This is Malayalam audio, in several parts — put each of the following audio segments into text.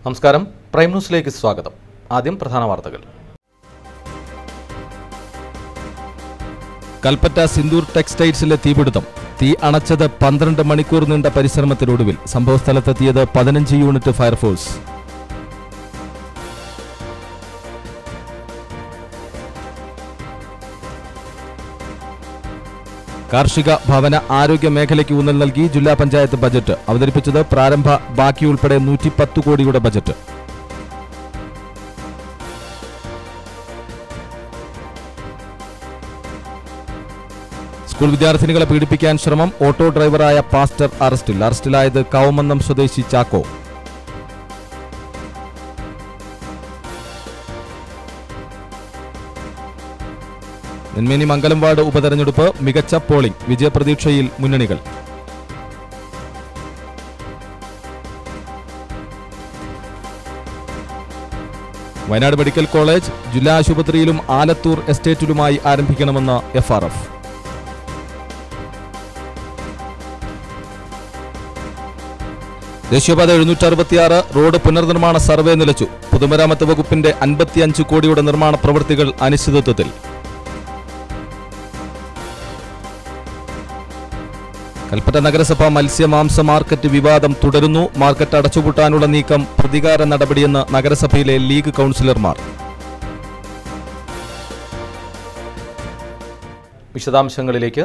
നമസ്കാരം, പ്രൈം ന്യൂസിലേക്ക് സ്വാഗതം. ആദ്യം പ്രധാന വാർത്തകൾ. കൽപ്പറ്റ സിന്ദൂർ ടെക്സ്റ്റൈൽസിലെ തീപിടുത്തം. തീ അണച്ചത് 12 മണിക്കൂർ നീണ്ട പരിശ്രമത്തിനൊടുവിൽ. സംഭവസ്ഥലത്തെത്തിയത് 15 യൂണിറ്റ് ഫയർഫോഴ്സ്. കാർഷിക ഭവന ആരോഗ്യ മേഖലയ്ക്ക് ഊന്നൽ നൽകി ജില്ലാ പഞ്ചായത്ത് ബജറ്റ് അവതരിപ്പിച്ചത്. പ്രാരംഭ ബാക്കി ഉൾപ്പെടെ 110 കോടിയുടെ ബജറ്റ്. സ്കൂൾ വിദ്യാർത്ഥിനികളെ പീഡിപ്പിക്കാൻ ശ്രമം. ഓട്ടോ ഡ്രൈവറായ പാസ്റ്റർ അറസ്റ്റിലായത് കൗമന്നം സ്വദേശി ചാക്കോ. നെന്മേനി മംഗലം വാർഡ് ഉപതെരഞ്ഞെടുപ്പ്. മികച്ച പോളിംഗ്. വിജയപ്രതീക്ഷയിൽ മുന്നണികൾ. വയനാട് മെഡിക്കൽ കോളേജ് ജില്ലാ ആശുപത്രിയിലും ആലത്തൂർ എസ്റ്റേറ്റിലുമായി ആരംഭിക്കണമെന്ന് FRF. ദേശീയപാത 766 റോഡ് പുനർനിർമ്മാണ സർവേ നിലച്ചു. പൊതുമരാമത്ത് വകുപ്പിന്റെ 55 കോടിയുടെ നിർമ്മാണ പ്രവൃത്തികൾ അനിശ്ചിതത്വത്തിൽ. കൽപ്പറ്റ നഗരസഭ മത്സ്യമാംസ മാർക്കറ്റ് വിവാദം തുടരുന്നു. മാർക്കറ്റ് അടച്ചുപൂട്ടാനുള്ള നീക്കം പ്രതികാര നടപടിയെന്ന് നഗരസഭയിലെ ലീഗ് കൗൺസിലർമാർ. വിശദാംശങ്ങളിലേക്ക്.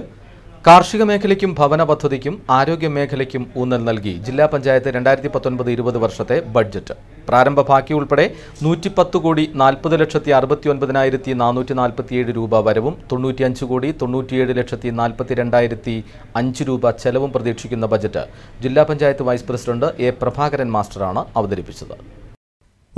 കാർഷിക മേഖലയ്ക്കും ഭവന പദ്ധതിക്കും ആരോഗ്യ മേഖലയ്ക്കും ഊന്നൽ നൽകി ജില്ലാ പഞ്ചായത്ത് 2019-20 വർഷത്തെ ബഡ്ജറ്റ്. പ്രാരംഭ ബാക്കി ഉൾപ്പെടെ 110,60,69,447 രൂപ വരവും 95,97,42,005 രൂപ ചെലവും പ്രതീക്ഷിക്കുന്ന ബജറ്റ് ജില്ലാ panchayat vice president A. Prabhakaran മാസ്റ്ററാണ് അവതരിപ്പിച്ചത്.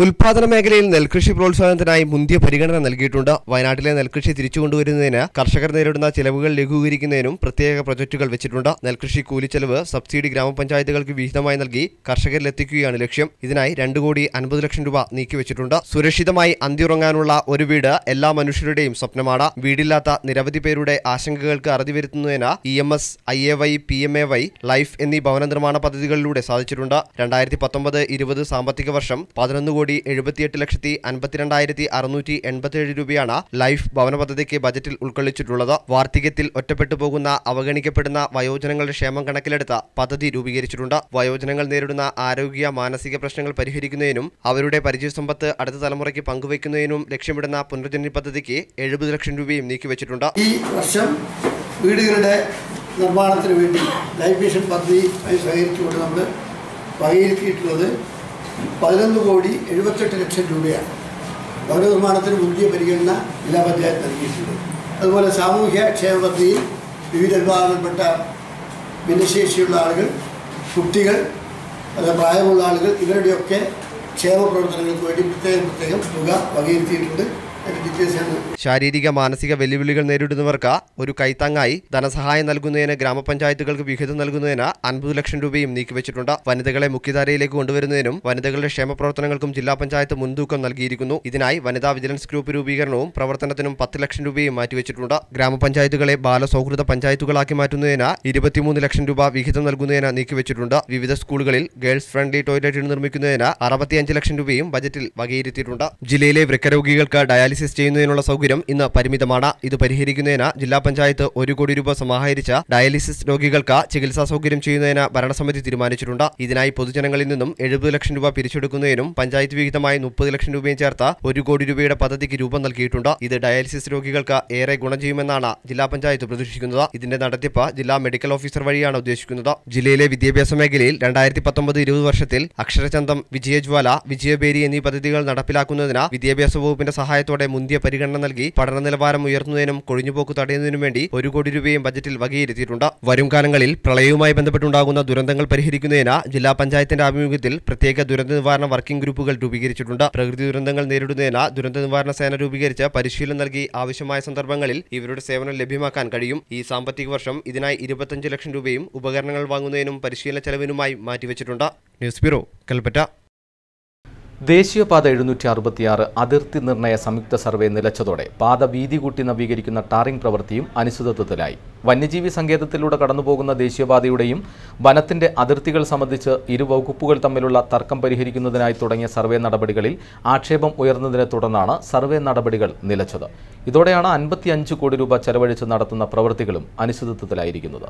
ഉൽപാദന മേഖലയിൽ നെൽകൃഷി പ്രോത്സാഹനത്തിനായി മുന്തിയ പരിഗണന നൽകിയിട്ടുണ്ട്. വയനാട്ടിലെ നെൽകൃഷി തിരിച്ചുകൊണ്ടുവരുന്നതിന് കർഷകർ നേരിടുന്ന ചെലവുകൾ ലഘൂകരിക്കുന്നതിനും പ്രത്യേക പ്രൊജക്ടുകൾ വെച്ചിട്ടുണ്ട്. നെൽകൃഷി കൂലിച്ചെലവ് സബ്സിഡി ഗ്രാമപഞ്ചായത്തുകൾക്ക് വിഹിതമായി നൽകി കർഷകരിലെത്തിക്കുകയാണ് ലക്ഷ്യം. ഇതിനായി 2,50,00,000 രൂപ നീക്കിവെച്ചിട്ടുണ്ട്. സുരക്ഷിതമായി അന്തിയുറങ്ങാനുള്ള ഒരു വീട് എല്ലാ മനുഷ്യരുടെയും സ്വപ്നമാണ്. വീടില്ലാത്ത നിരവധി പേരുടെ ആശങ്കകൾക്ക് അറുതി വരുത്തുന്നതിന് EMS, IAY, PMAY, ലൈഫ് എന്നീ ഭവന നിർമ്മാണ പദ്ധതികളിലൂടെ സാധിച്ചിട്ടുണ്ട്. 2019-20 സാമ്പത്തിക വർഷം 11,78,52,687 രൂപയാണ് ലൈഫ് ഭവന പദ്ധതിക്ക് ബജറ്റിൽ ഉൾക്കൊള്ളിച്ചിട്ടുള്ളത്. വാർദ്ധക്യത്തിൽ ഒറ്റപ്പെട്ടു പോകുന്ന അവഗണിക്കപ്പെടുന്ന വയോജനങ്ങളുടെ ക്ഷേമം കണക്കിലെടുത്ത പദ്ധതി രൂപീകരിച്ചിട്ടുണ്ട്. വയോജനങ്ങൾ നേരിടുന്ന ആരോഗ്യ മാനസിക പ്രശ്നങ്ങൾ പരിഹരിക്കുന്നതിനും അവരുടെ പരിചയസമ്പത്ത് അടുത്ത തലമുറയ്ക്ക് പങ്കുവയ്ക്കുന്നതിനും ലക്ഷ്യമിടുന്ന പുനർജനി പദ്ധതിക്ക് 70,00,000 രൂപയും നീക്കിവെച്ചിട്ടുണ്ട്. ഈ വർഷം വീടുകളുടെ നിർമ്മാണത്തിന് വേണ്ടി ലൈഫ് മിഷൻ പദ്ധതിയുമായി സഹകരിച്ചുകൊണ്ട് നമ്മൾ വകയിരുത്തിയിട്ടുള്ളത് 11,78,00,000 രൂപയാണ്. ഭവന നിർമ്മാണത്തിന് മുന്തിയ പരിഗണന ജില്ലാ പഞ്ചായത്ത് നൽകിയിട്ടുണ്ട്. അതുപോലെ സാമൂഹ്യ ക്ഷേമ പദ്ധതിയിൽ വിവിധ വിഭാഗങ്ങളിൽപ്പെട്ട ഭിന്നശേഷിയുള്ള ആളുകൾ, കുട്ടികൾ, പ്രായമുള്ള ആളുകൾ ഇവരുടെയൊക്കെ ക്ഷേമ പ്രവർത്തനങ്ങൾക്ക് വേണ്ടി പ്രത്യേകം തുക വകയിരുത്തിയിട്ടുണ്ട്. ശാരീരിക മാനസിക വെല്ലുവിളികൾ നേരിടുന്നവർക്ക് ഒരു കൈത്താങ്ങായി ധനസഹായം നൽകുന്നതിന് ഗ്രാമപഞ്ചായത്തുകൾക്ക് വിഹിതം നൽകുന്നതിന് 50,00,000 രൂപയും നീക്കിവെച്ചിട്ടുണ്ട്. വനിതകളെ മുഖ്യധാരയിലേക്ക് കൊണ്ടുവരുന്നതിനും വനിതകളുടെ ക്ഷേമ പ്രവർത്തനങ്ങൾക്കും ജില്ലാ പഞ്ചായത്ത് മുൻതൂക്കം നൽകിയിരിക്കുന്നു. ഇതിനായി വനിതാ വിജിലൻസ് ഗ്രൂപ്പ് രൂപീകരണവും പ്രവർത്തനത്തിനും 10,00,000 രൂപയും മാറ്റിവെച്ചിട്ടുണ്ട്. ഗ്രാമപഞ്ചായത്തുകളെ ബാലസൗഹൃദ പഞ്ചായത്തുകളാക്കി മാറ്റുന്നതിന് 23,00,000 രൂപ വിഹിതം നൽകുന്നതിന് നീക്കിവെച്ചിട്ടുണ്ട്. വിവിധ സ്കൂളുകളിൽ ഗേൾസ് ഫ്രണ്ട്ലി ടോയ്ലറ്റ് നിർമ്മിക്കുന്നതിന് 65,00,000 രൂപയും ബജറ്റിൽ വകയിരുത്തിയിട്ടുണ്ട്. ജില്ലയിലെ വൃക്കരോഗികൾക്ക് ഡയാലിസിസ് ചെയ്യുന്നതിനുള്ള സൗകര്യം ഇന്ന് പരിമിതമാണ്. ഇത് പരിഹരിക്കുന്നതിന് ജില്ലാ പഞ്ചായത്ത് 1 കോടി രൂപ സമാഹരിച്ച ഡയാലിസിസ് രോഗികൾക്ക് ചികിത്സാ സൗകര്യം ചെയ്യുന്നതിന് ഭരണസമിതി തീരുമാനിച്ചിട്ടുണ്ട്. ഇതിനായി പൊതുജനങ്ങളിൽ നിന്നും 70,00,000 രൂപ പിരിച്ചെടുക്കുന്നതിനും പഞ്ചായത്ത് വിഹിതമായി 30,00,000 രൂപയും ചേർത്ത് 1 കോടി രൂപയുടെ പദ്ധതിക്ക് രൂപം നൽകിയിട്ടുണ്ട്. ഇത് ഡയാലിസിസ് രോഗികൾക്ക് ഏറെ ഗുണം ചെയ്യുമെന്നാണ് ജില്ലാ പഞ്ചായത്ത് പ്രതീക്ഷിക്കുന്നത്. ഇതിന്റെ നടത്തിപ്പ് ജില്ലാ മെഡിക്കൽ ഓഫീസർ വഴിയാണ് ഉദ്ദേശിക്കുന്നത്. ജില്ലയിലെ വിദ്യാഭ്യാസ മേഖലയിൽ 2019-20 വർഷത്തിൽ അക്ഷരചന്തം, വിജയജ്വാല, വിജയബേരി എന്നീ പദ്ധതികൾ നടപ്പിലാക്കുന്നതിന് വിദ്യാഭ്യാസ വകുപ്പിന്റെ സഹായത്തോടെ മുന്തിയ പരിഗണന നൽകി പഠന നിലവാരം ഉയർത്തുന്നതിനും കൊഴിഞ്ഞുപോക്ക് തടയുന്നതിനും വേണ്ടി 1 കോടി രൂപയും ബജറ്റിൽ വകയിരുത്തിയിട്ടുണ്ട്. വരും കാലങ്ങളിൽ പ്രളയവുമായി ബന്ധപ്പെട്ടുണ്ടാകുന്ന ദുരന്തങ്ങൾ പരിഹരിക്കുന്നതിന് ജില്ലാ പഞ്ചായത്തിന്റെ ആഭിമുഖ്യത്തിൽ പ്രത്യേക ദുരന്ത നിവാരണ വർക്കിംഗ് ഗ്രൂപ്പുകൾ രൂപീകരിച്ചിട്ടുണ്ട്. പ്രകൃതി ദുരന്തങ്ങൾ നേരിടുന്നതിന് ദുരന്ത നിവാരണ സേന രൂപീകരിച്ച് പരിശീലനം നൽകി ആവശ്യമായ സന്ദർഭങ്ങളിൽ ഇവരുടെ സേവനം ലഭ്യമാക്കാൻ കഴിയും. ഈ സാമ്പത്തിക വർഷം ഇതിനായി 25,00,000 രൂപയും ഉപകരണങ്ങൾ വാങ്ങുന്നതിനും പരിശീലന ചെലവിനുമായി മാറ്റിവെച്ചിട്ടുണ്ട്. News bureau, Kalpetta. ദേശീയപാത 766 അതിർത്തി നിർണയ സംയുക്ത സർവേ നിലച്ചതോടെ പാത വീതി കൂട്ടി നവീകരിക്കുന്ന ടാറിംഗ് പ്രവൃത്തിയും അനിശ്ചിതത്വത്തിലായി. വന്യജീവി സങ്കേതത്തിലൂടെ കടന്നുപോകുന്ന ദേശീയപാതയുടെയും വനത്തിന്റെ അതിർത്തികൾ സംബന്ധിച്ച് ഇരു വകുപ്പുകൾ തമ്മിലുള്ള തർക്കം പരിഹരിക്കുന്നതിനായി തുടങ്ങിയ സർവേ നടപടികളിൽ ആക്ഷേപം ഉയർന്നതിനെ തുടർന്നാണ് സർവേ നടപടികൾ നിലച്ചത്. ഇതോടെയാണ് 55 കോടി രൂപ ചെലവഴിച്ച് നടത്തുന്ന പ്രവൃത്തികളും അനിശ്ചിതത്വത്തിലായിരിക്കുന്നത്.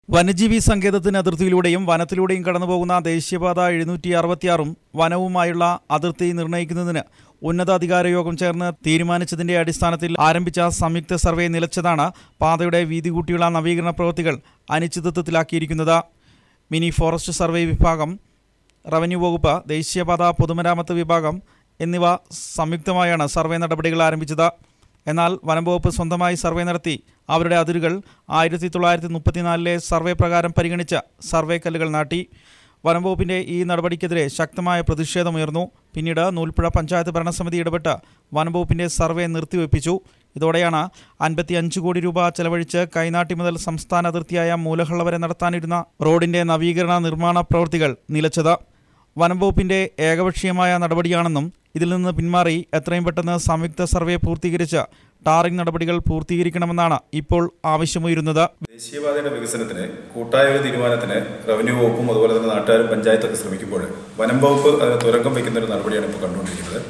വന്യജീവി സങ്കേതത്തിന് അതിർത്തിയിലൂടെയും വനത്തിലൂടെയും കടന്നുപോകുന്ന ദേശീയപാത 766 വനവുമായുള്ള അതിർത്തി നിർണ്ണയിക്കുന്നതിന് ഉന്നതാധികാര യോഗം ചേർന്ന് തീരുമാനിച്ചതിന്റെ അടിസ്ഥാനത്തിൽ ആരംഭിച്ച സംയുക്ത സർവേ നിലച്ചതാണ് പാതയുടെ വീതി കൂട്ടിയുള്ള നവീകരണ പ്രവൃത്തികൾ അനിശ്ചിതത്വത്തിലാക്കിയിരിക്കുന്നത്. മിനി ഫോറസ്റ്റ് സർവേ വിഭാഗം, റവന്യൂ വകുപ്പ്, ദേശീയപാത പൊതുമരാമത്ത് വിഭാഗം എന്നിവ സംയുക്തമായാണ് സർവേ നടപടികൾ ആരംഭിച്ചത്. എന്നാൽ വനംവകുപ്പ് സ്വന്തമായി സർവേ നടത്തി അവരുടെ അതിരുകൾ 1934 സർവേ പ്രകാരം പരിഗണിച്ച് സർവേ കല്ലുകൾ നാട്ടി. വനംവകുപ്പിന്റെ ഈ നടപടിക്കെതിരെ ശക്തമായ പ്രതിഷേധമുയർന്നു. പിന്നീട് നൂൽപ്പുഴ പഞ്ചായത്ത് ഭരണസമിതി ഇടപെട്ട് വനംവകുപ്പിന്റെ സർവേ നിർത്തിവെപ്പിച്ചു. ഇതോടെയാണ് 55 കോടി രൂപ ചെലവഴിച്ച് കൈനാട്ടി മുതൽ സംസ്ഥാന അതിർത്തിയായ മൂലഹള്ള വരെ നടത്താനിരുന്ന റോഡിന്റെ നവീകരണ നിർമ്മാണ പ്രവൃത്തികൾ നിലച്ചത്. വനംവകുപ്പിന്റെ ഏകപക്ഷീയമായ നടപടിയാണെന്നും ഇതിൽ നിന്ന് പിന്മാറി എത്രയും പെട്ടെന്ന് സംയുക്ത സർവേ പൂർത്തീകരിച്ച് ടാറിംഗ് നടപടികൾ പൂർത്തീകരിക്കണമെന്നാണ് ഇപ്പോൾ ആവശ്യമുയരുന്നത്. ദേശീയപാതയുടെ വികസനത്തിന് കൂട്ടായ ഒരു തീരുമാനത്തിന് റവന്യൂ വകുപ്പും അതുപോലെ തന്നെ നാട്ടുകാരും പഞ്ചായത്തൊക്കെ ശ്രമിക്കുമ്പോൾ വനം വകുപ്പ് അതിന് തുരങ്കം വയ്ക്കുന്ന ഒരു നടപടിയാണ് ഇപ്പോൾ കണ്ടുകൊണ്ടിരിക്കുന്നത്.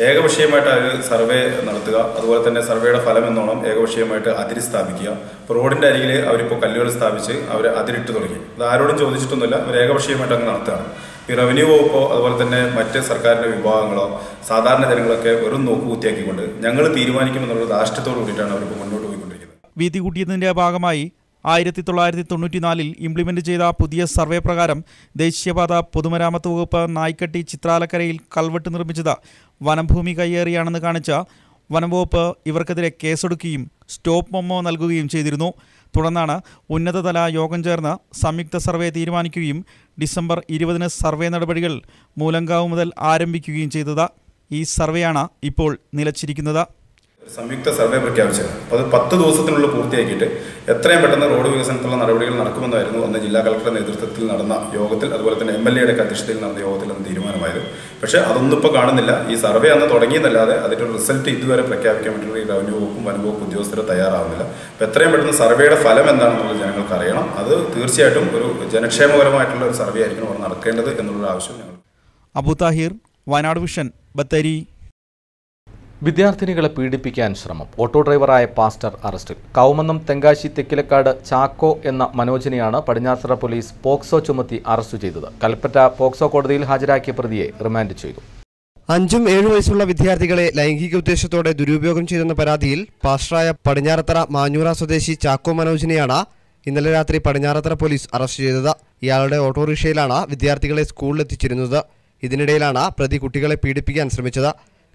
ഏകപക്ഷീയമായിട്ട് അത് സർവേ നടത്തുക, അതുപോലെ തന്നെ സർവേയുടെ ഫലം എന്നോണം ഏകപക്ഷീയമായിട്ട് അതിര് സ്ഥാപിക്കുക. ഇപ്പോൾ റോഡിന്റെ അരികിൽ അവരിപ്പോൾ കല്ലുകൾ സ്ഥാപിച്ച് അവർ അതിരിട്ട് തുടങ്ങി. അത് ആരോടും ചോദിച്ചിട്ടൊന്നുമില്ല, അവർ ഏകപക്ഷീയമായിട്ട് അങ്ങ് നടത്തുകയാണ്. ഈ റവന്യൂ വകുപ്പോ അതുപോലെ തന്നെ മറ്റ് സർക്കാരിന്റെ വിഭാഗങ്ങളോ സാധാരണ ജനങ്ങളൊക്കെ വെറും നോക്കുകുത്തിയാക്കിക്കൊണ്ട് ഞങ്ങൾ തീരുമാനിക്കുമെന്നുള്ള ധാർഷ്ട്യത്തോട് കൂടിയിട്ടാണ് അവരിപ്പോൾ മുന്നോട്ട് പോയിക്കൊണ്ടിരിക്കുന്നത്. വീതി കൂട്ടിയതിന്റെ ഭാഗമായി 1994 ഇംപ്ലിമെന്റ് ചെയ്ത പുതിയ സർവേ പ്രകാരം ദേശീയപാത പൊതുമരാമത്ത് വകുപ്പ് നായ്ക്കട്ടി ചിത്രാലക്കരയിൽ കൽവെട്ട് നിർമ്മിച്ചത് വനംഭൂമി കയ്യേറിയാണെന്ന് കാണിച്ച വനംവകുപ്പ് ഇവർക്കെതിരെ കേസെടുക്കുകയും സ്റ്റോപ്പ് മെമ്മോ നൽകുകയും ചെയ്തിരുന്നു. തുടർന്നാണ് ഉന്നതതല യോഗം ചേർന്ന് സംയുക്ത സർവേ തീരുമാനിക്കുകയും ഡിസംബർ 20 സർവേ നടപടികൾ മൂലങ്കാവ് മുതൽ ആരംഭിക്കുകയും ചെയ്തത്. ഈ സർവേയാണ് ഇപ്പോൾ നിലച്ചിരിക്കുന്നത്. സംയുക്ത സർവേ പ്രഖ്യാപിച്ചത് അത് 10 ദിവസത്തിനുള്ളിൽ പൂർത്തിയാക്കിയിട്ട് എത്രയും പെട്ടെന്ന് റോഡ് വികസനത്തിലുള്ള നടപടികൾ നടക്കുമെന്നായിരുന്നു അന്ന് ജില്ലാ കളക്ടറുടെ നേതൃത്വത്തിൽ നടന്ന യോഗത്തിൽ, അതുപോലെ തന്നെ MLA അധ്യക്ഷതയിൽ നടന്ന യോഗത്തിൽ അന്ന് തീരുമാനമായത്. പക്ഷേ അതൊന്നും ഇപ്പോൾ കാണുന്നില്ല. ഈ സർവേ അന്ന് തുടങ്ങിയെന്നല്ലാതെ അതിൻ്റെ ഒരു റിസൾട്ട് ഇതുവരെ പ്രഖ്യാപിക്കാൻ വേണ്ടി ഈ റവന്യൂ വകുപ്പും വനംവകുപ്പ് ഉദ്യോഗസ്ഥർ തയ്യാറാവുന്നില്ല. അപ്പോൾ എത്രയും പെട്ടെന്ന് സർവേയുടെ ഫലം എന്താണെന്നുള്ളത് ജനങ്ങൾക്ക് അറിയണം. അത് തീർച്ചയായിട്ടും ഒരു ജനക്ഷേമപരമായിട്ടുള്ള ഒരു സർവേ ആയിരിക്കണം അവിടെ നടക്കേണ്ടത് എന്നുള്ള ആവശ്യം ഞങ്ങൾ. അബു താഹിർ, വയനാട് വിഷൻ, ബത്തേരി. വിദ്യാർത്ഥിനികളെ പീഡിപ്പിക്കാൻ ശ്രമം. ഓട്ടോ ഡ്രൈവറായ പാസ്റ്റർ അറസ്റ്റിൽ. കൗമന്നം തെങ്കാശി തെക്കിലക്കാട് ചാക്കോ എന്ന മനോജിനെയാണ് പടിഞ്ഞാറത്തറ പോലീസ് പോക്സോ ചുമത്തി അറസ്റ്റ് ചെയ്തത്. കൽപ്പറ്റ പോക്സോ കോടതിയിൽ ഹാജരാക്കിയ പ്രതിയെ റിമാൻഡ് ചെയ്തു. 5ഉം 7 വയസ്സുള്ള വിദ്യാർത്ഥികളെ ലൈംഗിക ഉദ്ദേശത്തോടെ ദുരുപയോഗം ചെയ്തെന്ന പരാതിയിൽ പാസ്റ്ററായ പടിഞ്ഞാറത്തറ മാഞ്ഞൂറ സ്വദേശി ചാക്കോ മനോജിനെയാണ് ഇന്നലെ രാത്രി പടിഞ്ഞാറത്തറ പോലീസ് അറസ്റ്റ് ചെയ്തത്. ഇയാളുടെ ഓട്ടോറിക്ഷയിലാണ് വിദ്യാർത്ഥികളെ സ്കൂളിലെത്തിച്ചിരുന്നത്. ഇതിനിടയിലാണ് പ്രതി കുട്ടികളെ പീഡിപ്പിക്കാൻ ശ്രമിച്ചത്.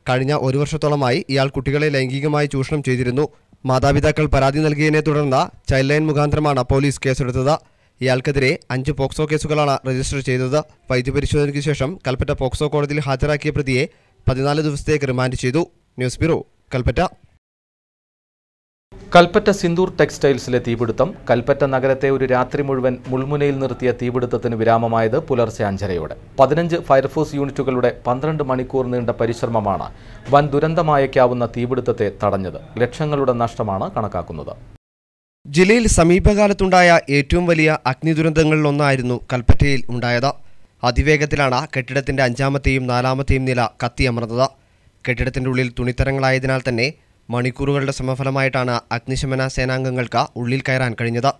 കഴിഞ്ഞ 1 വർഷത്തോളമായി ഇയാൾ കുട്ടികളെ ലൈംഗികമായി ചൂഷണം ചെയ്തിരുന്നു. മാതാപിതാക്കൾ പരാതി നൽകിയതിനെ തുടർന്ന് ചൈൽഡ് ലൈൻ മുഖാന്തരമാണ് പോലീസ് കേസെടുത്തത്. ഇയാൾക്കെതിരെ 5 പോക്സോ കേസുകളാണ് രജിസ്റ്റർ ചെയ്തത്. വൈദ്യപരിശോധനയ്ക്ക് ശേഷം കൽപ്പറ്റ പോക്സോ കോടതിയിൽ ഹാജരാക്കിയ പ്രതിയെ 14 ദിവസത്തേക്ക് റിമാൻഡ് ചെയ്തു. News bureau, Kalpetta. കൽപ്പറ്റ സിന്ദൂർ ടെക്സ്റ്റൈൽസിലെ തീപിടുത്തം. കൽപ്പറ്റ നഗരത്തെ ഒരു രാത്രി മുഴുവൻ മുൾമുനയിൽ നിർത്തിയ തീപിടുത്തത്തിന് വിരാമമായത് പുലർച്ചെ 5:30-ഓടെ. 15 ഫയർഫോഴ്സ് യൂണിറ്റുകളുടെ 12 മണിക്കൂർ നീണ്ട പരിശ്രമമാണ് വൻ ദുരന്തമായേക്കാവുന്ന തീപിടുത്തത്തെ തടഞ്ഞത്. ലക്ഷങ്ങളുടെ നഷ്ടമാണ് കണക്കാക്കുന്നത്. ജില്ലയിൽ സമീപകാലത്തുണ്ടായ ഏറ്റവും വലിയ അഗ്നി ദുരന്തങ്ങളിലൊന്നായിരുന്നു കൽപ്പറ്റയിൽ ഉണ്ടായത്. അതിവേഗത്തിലാണ് കെട്ടിടത്തിന്റെ 5ാമത്തെയും 4ാമത്തെയും നില കത്തിയമർന്നത്. കെട്ടിടത്തിന്റെ ഉള്ളിൽ തുണിത്തരങ്ങളായതിനാൽ തന്നെ മണിക്കൂറുകളുടെ സമഫലമായിട്ടാണ് അഗ്നിശമന സേനാംഗങ്ങൾക്ക് ഉള്ളിൽ കയറാൻ കഴിഞ്ഞത്.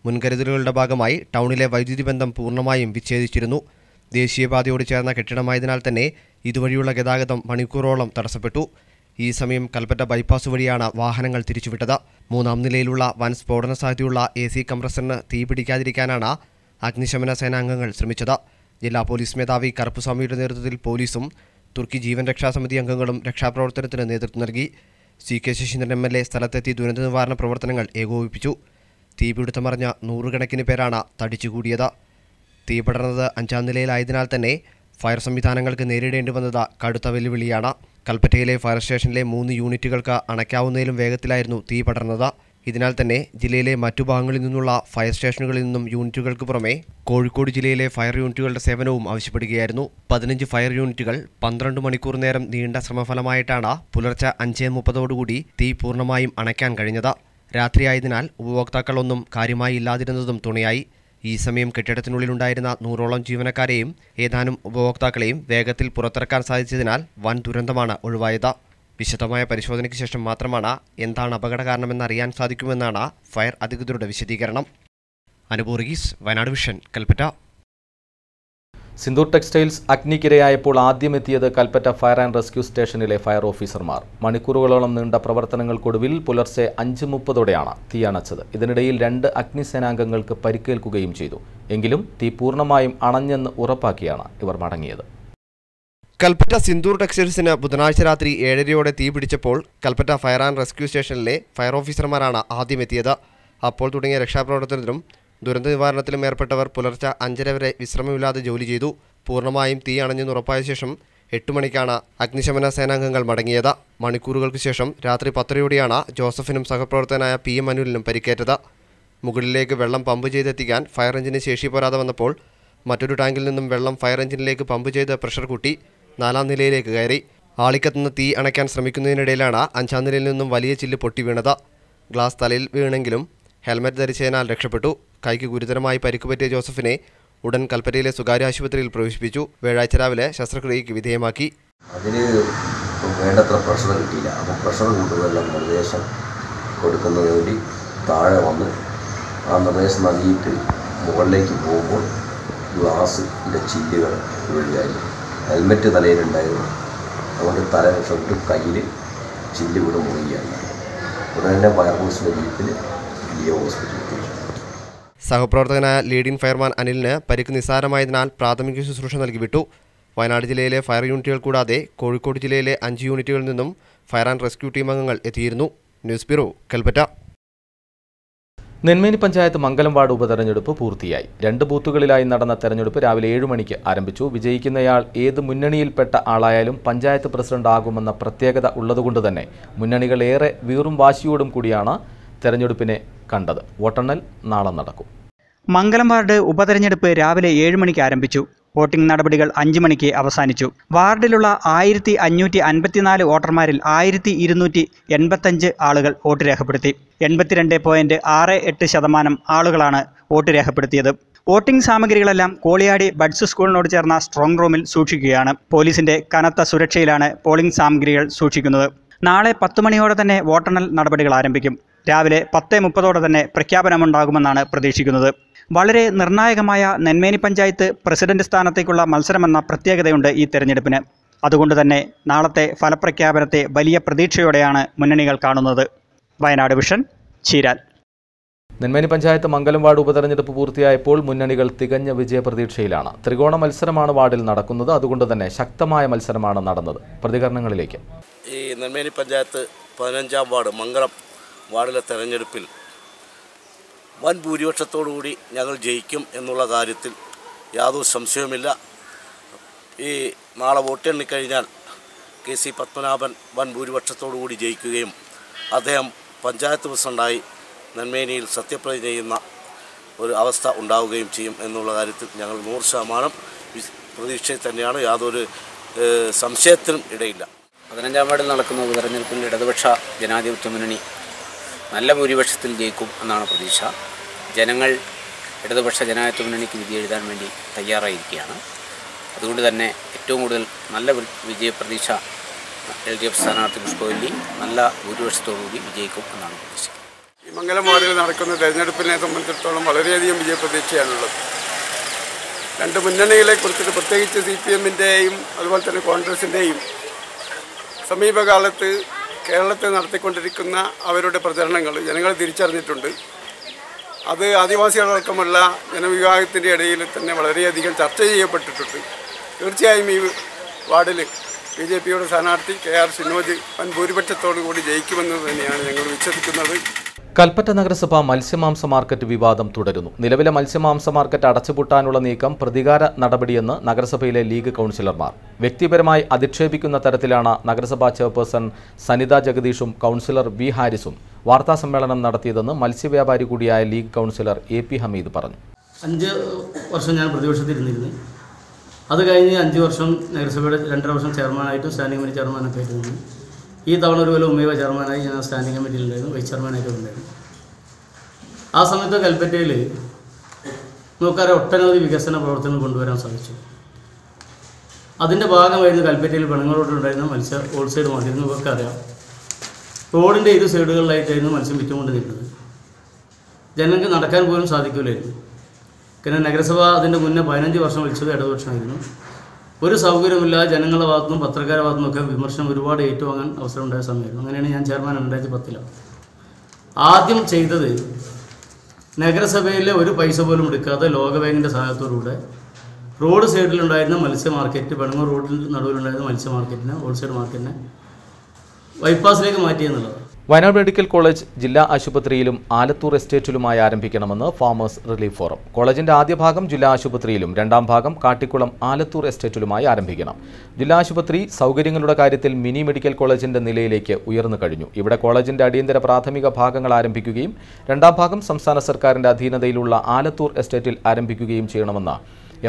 മുൻകരുതലുകളുടെ ഭാഗമായി ടൗണിലെ വൈദ്യുതി ബന്ധം പൂർണ്ണമായും വിച്ഛേദിച്ചിരുന്നു. ദേശീയപാതയോട് ചേർന്ന കെട്ടിടമായതിനാൽ തന്നെ ഇതുവഴിയുള്ള ഗതാഗതം മണിക്കൂറോളം തടസ്സപ്പെട്ടു. ഈ സമയം കൽപ്പറ്റ ബൈപ്പാസ് വഴിയാണ് വാഹനങ്ങൾ തിരിച്ചുവിട്ടത്. 3ാം നിലയിലുള്ള വൻ സ്ഫോടന സാധ്യതയുള്ള AC കംപ്രസറിന് തീ പിടിക്കാതിരിക്കാനാണ് അഗ്നിശമന സേനാംഗങ്ങൾ ശ്രമിച്ചത്. ജില്ലാ പോലീസ് മേധാവി കറുപ്പുസ്വാമിയുടെ നേതൃത്വത്തിൽ പോലീസും തുർക്കി ജീവൻ രക്ഷാസമിതി അംഗങ്ങളും രക്ഷാപ്രവർത്തനത്തിന് നേതൃത്വം നൽകി. CK ശശീന്ദ്രൻ MLA സ്ഥലത്തെത്തി ദുരന്ത നിവാരണ പ്രവർത്തനങ്ങൾ ഏകോപിപ്പിച്ചു. തീപിടുത്തമറിഞ്ഞ 100 കണക്കിന് പേരാണ് തടിച്ചുകൂടിയത്. തീ പടർന്നത് 5ാം നിലയിലായതിനാൽ തന്നെ ഫയർ സംവിധാനങ്ങൾക്ക് നേരിടേണ്ടി വന്നത് കടുത്ത വെല്ലുവിളിയാണ്. കൽപ്പറ്റയിലെ ഫയർ സ്റ്റേഷനിലെ 3 യൂണിറ്റുകൾക്ക് അണയ്ക്കാവുന്നതിലും വേഗത്തിലായിരുന്നു തീ പടർന്നത്. ഇതിനാൽ തന്നെ ജില്ലയിലെ മറ്റു ഭാഗങ്ങളിൽ നിന്നുള്ള ഫയർ സ്റ്റേഷനുകളിൽ നിന്നും യൂണിറ്റുകൾക്ക് പുറമെ കോഴിക്കോട് ജില്ലയിലെ ഫയർ യൂണിറ്റുകളുടെ സേവനവും ആവശ്യപ്പെടുകയായിരുന്നു. 15 ഫയർ യൂണിറ്റുകൾ 12 മണിക്കൂർ നേരം നീണ്ട ശ്രമഫലമായിട്ടാണ് പുലർച്ചെ 5:30 തീ പൂർണ്ണമായും അണയ്ക്കാൻ കഴിഞ്ഞത്. രാത്രിയായതിനാൽ ഉപഭോക്താക്കളൊന്നും കാര്യമായി ഇല്ലാതിരുന്നതും തുണയായി. ഈ സമയം കെട്ടിടത്തിനുള്ളിലുണ്ടായിരുന്ന 100ഓളം ജീവനക്കാരെയും ഏതാനും ഉപഭോക്താക്കളെയും വേഗത്തിൽ പുറത്തിറക്കാൻ സാധിച്ചതിനാൽ വൻ ദുരന്തമാണ് ഒഴിവായത്. വിശദമായ പരിശോധനയ്ക്ക് ശേഷം മാത്രമാണ് എന്താണ് അപകട കാരണമെന്നറിയാൻ സാധിക്കുമെന്നാണ് ഫയർ അധികൃതരുടെ വിശദീകരണം. അനുപൂർഗീസ്, വയനാട് വിഷൻ, കൽപ്പറ്റ. സിന്ദൂർ ടെക്സ്റ്റൈൽസ് അഗ്നിക്കിരയായപ്പോൾ ആദ്യമെത്തിയത് കൽപ്പറ്റ ഫയർ ആൻഡ് റെസ്ക്യൂ സ്റ്റേഷനിലെ ഫയർ ഓഫീസർമാർ. മണിക്കൂറുകളോളം നീണ്ട പ്രവർത്തനങ്ങൾക്കൊടുവിൽ പുലർച്ചെ 5:30 തീയണച്ചത്. ഇതിനിടയിൽ 2 അഗ്നിസേനാംഗങ്ങൾക്ക് പരിക്കേൽക്കുകയും ചെയ്തു. എങ്കിലും തീ പൂർണ്ണമായും അണഞ്ഞെന്ന് ഉറപ്പാക്കിയാണ് ഇവർ മടങ്ങിയത്. കൽപ്പറ്റ സിന്ദൂർ ടെക്സ്റ്റൈൽസിന് ബുധനാഴ്ച രാത്രി 7:30 തീ പിടിച്ചപ്പോൾ കൽപ്പറ്റ ഫയർ ആൻഡ് റെസ്ക്യൂ സ്റ്റേഷനിലെ ഫയർ ഓഫീസർമാരാണ് ആദ്യമെത്തിയത്. അപ്പോൾ തുടങ്ങിയ രക്ഷാപ്രവർത്തനത്തിലും ദുരന്ത നിവാരണത്തിലും ഏർപ്പെട്ടവർ പുലർച്ചെ 5:30 വരെ വിശ്രമമില്ലാതെ ജോലി ചെയ്തു. പൂർണ്ണമായും തീ അണഞ്ഞെന്ന് ഉറപ്പായ ശേഷം 8 മണിക്കാണ് അഗ്നിശമന സേനാംഗങ്ങൾ മടങ്ങിയത്. മണിക്കൂറുകൾക്ക് ശേഷം രാത്രി 10:30 ജോസഫിനും സഹപ്രവർത്തകനായ PM അനുലിനും പരിക്കേറ്റത്. മുകളിലേക്ക് വെള്ളം പമ്പ് ചെയ്തെത്തിക്കാൻ ഫയർ എഞ്ചിന് ശേഷി പോരാതെ വന്നപ്പോൾ മറ്റൊരു ടാങ്കിൽ നിന്നും വെള്ളം ഫയർ എഞ്ചിനിലേക്ക് പമ്പ് ചെയ്ത് പ്രഷർ കൂട്ടി 4ാം നിലയിലേക്ക് കയറി. ആളിക്കത്തുന്ന തീ അണയ്ക്കാൻ ശ്രമിക്കുന്നതിനിടയിലാണ് 5ാം നിലയിൽ നിന്നും വലിയ ചില്ല് പൊട്ടി വീണത്. ഗ്ലാസ് തലയിൽ വീണെങ്കിലും ഹെൽമറ്റ് ധരിച്ചതിനാൽ രക്ഷപ്പെട്ടു. കൈക്ക് ഗുരുതരമായി പരിക്ക് പറ്റിയ ജോസഫിനെ ഉടൻ കൽപ്പറ്റയിലെ സ്വകാര്യ ആശുപത്രിയിൽ പ്രവേശിപ്പിച്ചു. വ്യാഴാഴ്ച രാവിലെ ശസ്ത്രക്രിയയ്ക്ക് വിധേയമാക്കി. അതിന് വേണ്ടത്ര പ്രഷർ കിട്ടിയില്ല. അപ്പോൾ പ്രഷർ കൂടുതലുള്ള നിർദ്ദേശം കൊടുക്കുന്നതിന് വേണ്ടി താഴെ വന്ന് ആ നിർദ്ദേശം നൽകിയിട്ട് മുകളിലേക്ക് പോകുമ്പോൾ ഗ്ലാസിൻ്റെ ചില്ലുകൾ വീഴുകയായിരുന്നു. ഹെൽമെറ്റ് തലയിലുണ്ടായിരുന്നു. അതുകൊണ്ട് തല ഷർട്ടും കയ്യിൽ ചില്ല് വീട് മുറിയുകയാണ്. ഉടനെ തന്നെ ഫയർഫോഴ്സിൻ്റെ ജീപ്പിൽ ലിയോ ഹോസ്പിറ്റലിൽ എത്തിച്ചു. സഹപ്രവർത്തകനായ ലീഡിംഗ് ഫയർമാൻ അനിലിന് പരിക്ക് നിസ്സാരമായതിനാൽ പ്രാഥമിക ശുശ്രൂഷ നൽകി വിട്ടു. വയനാട് ജില്ലയിലെ ഫയർ യൂണിറ്റുകൾ കൂടാതെ കോഴിക്കോട് ജില്ലയിലെ 5 യൂണിറ്റുകളിൽ നിന്നും ഫയർ ആൻഡ് റെസ്ക്യൂ ടീം അംഗങ്ങൾ എത്തിയിരുന്നു. News bureau, Kalpetta. Nenmeni panchayat Mangalam ward ഉപതെരഞ്ഞെടുപ്പ് പൂർത്തിയായി. 2 ബൂത്തുകളിലായി നടന്ന തെരഞ്ഞെടുപ്പ് രാവിലെ 7 മണിക്ക് ആരംഭിച്ചു. വിജയിക്കുന്നയാൾ ഏത് മുന്നണിയിൽപ്പെട്ട ആളായാലും പഞ്ചായത്ത് പ്രസിഡന്റ് ആകുമെന്ന പ്രത്യേകത ഉള്ളതുകൊണ്ട് തന്നെ മുന്നണികൾ ഏറെ വീറും വാശിയോടും കൂടിയാണ് തെരഞ്ഞെടുപ്പിനെ കണ്ടത്. വോട്ടെണ്ണൽ നാളെ നടക്കും. മംഗലം വാർഡ് ഉപതെരഞ്ഞെടുപ്പ് രാവിലെ 7 മണിക്ക് ആരംഭിച്ചു. വോട്ടിംഗ് നടപടികൾ 5 മണിക്ക് അവസാനിച്ചു. വാർഡിലുള്ള 1554 വോട്ടർമാരിൽ 1285 ആളുകൾ വോട്ട് രേഖപ്പെടുത്തി. 82.68% ആളുകളാണ് വോട്ട് രേഖപ്പെടുത്തിയത്. വോട്ടിംഗ് സാമഗ്രികളെല്ലാം കോളിയാടി ബഡ്സ് സ്കൂളിനോട് ചേർന്ന സ്ട്രോങ് റൂമിൽ സൂക്ഷിക്കുകയാണ്. പോലീസിന്റെ കനത്ത സുരക്ഷയിലാണ് പോളിംഗ് സാമഗ്രികൾ സൂക്ഷിക്കുന്നത്. നാളെ 10 മണിയോടെ തന്നെ വോട്ടെണ്ണൽ നടപടികൾ ആരംഭിക്കും. രാവിലെ 10:30 തന്നെ പ്രഖ്യാപനമുണ്ടാകുമെന്നാണ് പ്രതീക്ഷിക്കുന്നത്. വളരെ നിർണായകമായ നെന്മേനി പഞ്ചായത്ത് പ്രസിഡന്റ് സ്ഥാനത്തേക്കുള്ള മത്സരമെന്ന പ്രത്യേകതയുണ്ട് ഈ തെരഞ്ഞെടുപ്പിന്. അതുകൊണ്ട് തന്നെ നാളത്തെ ഫലപ്രഖ്യാപനത്തെ വലിയ പ്രതീക്ഷയോടെയാണ് മുന്നണികൾ കാണുന്നത്. വയനാട് വിഷൻ, ചീരാൽ. നെന്മേനി പഞ്ചായത്ത് മംഗലം വാർഡ് ഉപതെരഞ്ഞെടുപ്പ് പൂർത്തിയായപ്പോൾ മുന്നണികൾ തികഞ്ഞ വിജയപ്രതീക്ഷയിലാണ്. ത്രികോണ മത്സരമാണ് വാർഡിൽ നടക്കുന്നത്. അതുകൊണ്ട് തന്നെ ശക്തമായ മത്സരമാണ് നടന്നത്. പ്രതികരണങ്ങളിലേക്ക്. ഈ നെന്മേനി പഞ്ചായത്ത് 15ാം വാർഡ് മംഗലം വാർഡിലെ തെരഞ്ഞെടുപ്പിൽ വൻ ഭൂരിപക്ഷത്തോടുകൂടി ഞങ്ങൾ ജയിക്കും എന്നുള്ള കാര്യത്തിൽ യാതൊരു സംശയവുമില്ല. ഈ നാളെ വോട്ടെണ്ണിക്കഴിഞ്ഞാൽ KC പത്മനാഭൻ വൻ ഭൂരിപക്ഷത്തോടുകൂടി ജയിക്കുകയും അദ്ദേഹം പഞ്ചായത്ത് പ്രസിഡന്റായി നെന്മേനിയിൽ സത്യപ്രതിജ്ഞ ചെയ്യുന്ന ഒരു അവസ്ഥ ഉണ്ടാവുകയും ചെയ്യും എന്നുള്ള കാര്യത്തിൽ ഞങ്ങൾ 100% പ്രതീക്ഷയിൽ തന്നെയാണ്. യാതൊരു സംശയത്തിനും ഇടയില്ല. 15ാം വാർഡിൽ നടക്കുന്ന ഉപതെരഞ്ഞെടുപ്പിൽ ഇടതുപക്ഷ ജനാധിപത്യ മുന്നണി നല്ല ഭൂരിപക്ഷത്തിൽ ജയിക്കും എന്നാണ് പ്രതീക്ഷ. ജനങ്ങൾ ഇടതുപക്ഷ ജനാധിപത്യ മുന്നണിക്ക് വിധി എഴുതാൻ വേണ്ടി തയ്യാറായിരിക്കുകയാണ്. അതുകൊണ്ട് തന്നെ ഏറ്റവും കൂടുതൽ നല്ല വിജയപ്രതീക്ഷ LDF സ്ഥാനാർത്ഥി പുഷ്പവല്ലി നല്ല ഭൂരിപക്ഷത്തോടുകൂടി വിജയിക്കും എന്നാണ് പ്രതീക്ഷിക്കുന്നത്. ഈ മംഗലം വാർഡിൽ നടക്കുന്ന തെരഞ്ഞെടുപ്പിനെ സംബന്ധിച്ചിടത്തോളം വളരെയധികം വിജയപ്രതീക്ഷയാണുള്ളത്. 2 മുന്നണികളെ കുറിച്ചിട്ട് പ്രത്യേകിച്ച് CPM-ൻ്റെയും അതുപോലെ തന്നെ കോൺഗ്രസിൻ്റെയും സമീപകാലത്ത് കേരളത്തിൽ നടത്തിക്കൊണ്ടിരിക്കുന്ന അവരുടെ പ്രചരണങ്ങൾ ജനങ്ങൾ തിരിച്ചറിഞ്ഞിട്ടുണ്ട്. അത് ആദിവാസികളടക്കമുള്ള ജനവിഭാഗത്തിൻ്റെ ഇടയിൽ തന്നെ വളരെയധികം ചർച്ച ചെയ്യപ്പെട്ടിട്ടുണ്ട്. തീർച്ചയായും ഈ വാർഡിൽ BJP യുടെ സ്ഥാനാർത്ഥി KR ഷിനോജ് വൻ ഭൂരിപക്ഷത്തോടു കൂടി ജയിക്കുമെന്ന് തന്നെയാണ് ഞങ്ങൾ വിശ്വസിക്കുന്നത്. കൽപ്പറ്റ നഗരസഭ മത്സ്യമാംസ മാർക്കറ്റ് വിവാദം തുടരുന്നു. നിലവിലെ മത്സ്യമാംസ മാർക്കറ്റ് അടച്ചുപൂട്ടാനുള്ള നീക്കം പ്രതികാര നടപടിയെന്ന് നഗരസഭയിലെ ലീഗ് കൗൺസിലർമാർ. വ്യക്തിപരമായി അധിക്ഷേപിക്കുന്ന തരത്തിലാണ് നഗരസഭാ ചെയർപേഴ്സൺ സനിത ജഗദീഷും കൗൺസിലർ വി ഹാരിസും വാർത്താസമ്മേളനം നടത്തിയതെന്ന് മത്സ്യവ്യാപാരി കൂടിയായ ലീഗ് കൗൺസിലർ AP ഹമീദ് പറഞ്ഞു. 5 വർഷം ഞാൻ പ്രതിപക്ഷത്തിരുന്നിരുന്നു. അത് കഴിഞ്ഞ് 5 വർഷം നഗരസഭയുടെ 2.5 വർഷം ചെയർമാനായിട്ടും സ്റ്റാൻഡിംഗ് കമ്മിറ്റി ചെയർമാനൊക്കെ ആയിട്ട് നിന്നു. ഈ തവണ ഒരു കൊല്ലം ഉമ്മേവ ചെയർമാനായി ഞാൻ സ്റ്റാൻഡിംഗ് കമ്മിറ്റിയിലുണ്ടായിരുന്നു, വൈസ് ചെയർമാനായിട്ടുണ്ടായിരുന്നു. ആ സമയത്ത് കൽപ്പറ്റയിൽ നോക്കാതെ ഒട്ടനവധി വികസന പ്രവർത്തനങ്ങൾ കൊണ്ടുവരാൻ സാധിച്ചു. അതിൻ്റെ ഭാഗമായിരുന്നു കൽപ്പറ്റയിൽ പെണ്ണുങ്ങളോടുണ്ടായിരുന്ന മത്സ്യ ഹോൾസെയിൽ മാർക്കറ്റ്. നിങ്ങൾക്ക് അറിയാം, റോഡിൻ്റെ ഇരു സൈഡുകളിലായിട്ടായിരുന്നു മത്സ്യം വിറ്റുകൊണ്ട് നിൽക്കുന്നത്. ജനങ്ങൾക്ക് നടക്കാൻ പോലും സാധിക്കില്ലായിരുന്നു. കാരണം നഗരസഭ അതിൻ്റെ മുന്നേ 15 വർഷം വിളിച്ചത് ഇടതുപക്ഷമായിരുന്നു. ഒരു സൗകര്യമില്ലാതെ ജനങ്ങളുടെ ഭാഗത്തുനിന്നും പത്രക്കാരുടെ ഭാഗത്തുനിന്നൊക്കെ വിമർശനം ഒരുപാട് ഏറ്റുവാങ്ങാൻ അവസരം ഉണ്ടായ സമയമായിരുന്നു. അങ്ങനെയാണ് ഞാൻ ചെയർമാൻ 2010 ആദ്യം ചെയ്തത്. നഗരസഭയിലെ ഒരു പൈസ പോലും എടുക്കാതെ ലോകബാങ്കിൻ്റെ സഹായത്തോടുകൂടെ റോഡ് സൈഡിലുണ്ടായിരുന്ന മത്സ്യ മാർക്കറ്റ്, പെണ്ണൂർ റോഡിൽ നടുവിലുണ്ടായിരുന്ന മത്സ്യ മാർക്കറ്റിനെ, ഹോൾസെയിൽ മാർക്കറ്റിനെ ബൈപ്പാസിലേക്ക് മാറ്റിയെന്നുള്ളത്. വയനാട് മെഡിക്കൽ കോളേജ് ജില്ലാ ആശുപത്രിയിലും ആലത്തൂർ എസ്റ്റേറ്റിലുമായി ആരംഭിക്കണമെന്ന് ഫാമേഴ്സ് റിലീഫ് ഫോറം. കോളേജിന്റെ ആദ്യ ഭാഗം ജില്ലാ ആശുപത്രിയിലും രണ്ടാം ഭാഗം കാട്ടിക്കുളം ആലത്തൂർ എസ്റ്റേറ്റിലുമായി ആരംഭിക്കണം. ജില്ലാ ആശുപത്രി സൗകര്യങ്ങളുടെ കാര്യത്തിൽ മിനി മെഡിക്കൽ കോളേജിന്റെ നിലയിലേക്ക് ഉയർന്നു കഴിഞ്ഞു. ഇവിടെ കോളേജിന്റെ അടിയന്തര പ്രാഥമിക ഭാഗങ്ങൾ ആരംഭിക്കുകയും രണ്ടാം ഭാഗം സംസ്ഥാന സർക്കാരിന്റെ അധീനതയിലുള്ള ആലത്തൂർ എസ്റ്റേറ്റിൽ ആരംഭിക്കുകയും ചെയ്യണമെന്ന്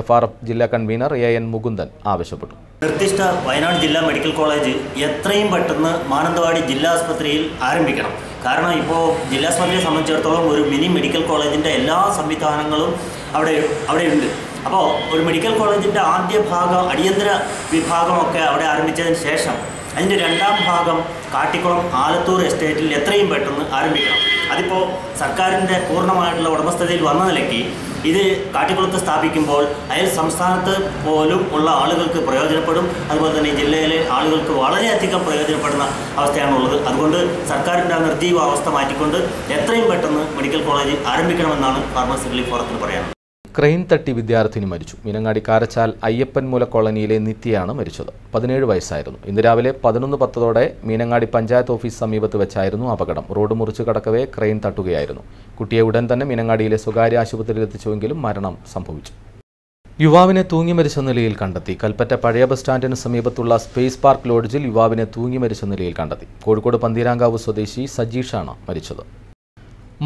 FRF ജില്ലാ കൺവീനർ AN മുകുന്ദൻ ആവശ്യപ്പെട്ടു. നിർദ്ദിഷ്ട വയനാട് ജില്ലാ മെഡിക്കൽ കോളേജ് എത്രയും പെട്ടെന്ന് മാനന്തവാടി ജില്ലാ ആസ്പത്രിയിൽ ആരംഭിക്കണം. കാരണം ഇപ്പോൾ ജില്ലാ ആസ്പത്രിയെ സംബന്ധിച്ചിടത്തോളം ഒരു മിനി മെഡിക്കൽ കോളേജിൻ്റെ എല്ലാ സംവിധാനങ്ങളും അവിടെയുണ്ട്. അപ്പോൾ ഒരു മെഡിക്കൽ കോളേജിൻ്റെ ആദ്യ ഭാഗം, അടിയന്തര വിഭാഗമൊക്കെ അവിടെ ആരംഭിച്ചതിന് ശേഷം അതിൻ്റെ രണ്ടാം ഭാഗം കാട്ടിക്കുളം ആലത്തൂർ എസ്റ്റേറ്റിൽ എത്രയും പെട്ടെന്ന് ആരംഭിക്കണം. അതിപ്പോൾ സർക്കാരിൻ്റെ പൂർണ്ണമായിട്ടുള്ള ഉടമസ്ഥതയിൽ വന്ന നിലയ്ക്ക് ഇത് കാട്ടിക്കുളത്ത് സ്ഥാപിക്കുമ്പോൾ അയൽ സംസ്ഥാനത്ത് പോലും ഉള്ള ആളുകൾക്ക് പ്രയോജനപ്പെടും. അതുപോലെ തന്നെ ജില്ലയിലെ ആളുകൾക്ക് വളരെയധികം പ്രയോജനപ്പെടുന്ന അവസ്ഥയാണുള്ളത്. അതുകൊണ്ട് സർക്കാരിൻ്റെ നിർജ്ജീവ അവസ്ഥ മാറ്റിക്കൊണ്ട് എത്രയും പെട്ടെന്ന് മെഡിക്കൽ കോളേജ് ആരംഭിക്കണമെന്നാണ് ഫാർമേഴ്സ് റിലീഫ് ഫോറത്തിൽ പറയാനുള്ളത്. ക്രെയിൻ തട്ടി വിദ്യാർത്ഥിനി മരിച്ചു. മീനങ്ങാടി കാരച്ചാൽ അയ്യപ്പൻമൂല കോളനിയിലെ നിത്യയാണ് മരിച്ചത്. 17 വയസ്സായിരുന്നു. ഇന്ന് രാവിലെ 11:10 മീനങ്ങാടി പഞ്ചായത്ത് ഓഫീസ് സമീപത്ത് വെച്ചായിരുന്നു അപകടം. റോഡ് മുറിച്ചു കടക്കവേ ക്രെയിൻ തട്ടുകയായിരുന്നു. കുട്ടിയെ ഉടൻ തന്നെ മീനങ്ങാടിയിലെ സ്വകാര്യ ആശുപത്രിയിൽ എത്തിച്ചുവെങ്കിലും മരണം സംഭവിച്ചു. യുവാവിനെ തൂങ്ങി മരിച്ച നിലയിൽ കണ്ടെത്തി. കൽപ്പറ്റ പഴയ ബസ് സ്റ്റാൻഡിന് സമീപത്തുള്ള സ്പേസ് പാർക്ക് ലോഡ്ജിൽ യുവാവിനെ തൂങ്ങി മരിച്ച നിലയിൽ കണ്ടെത്തി. കോഴിക്കോട് പന്തീരാങ്കാവ് സ്വദേശി സജീഷാണ് മരിച്ചത്.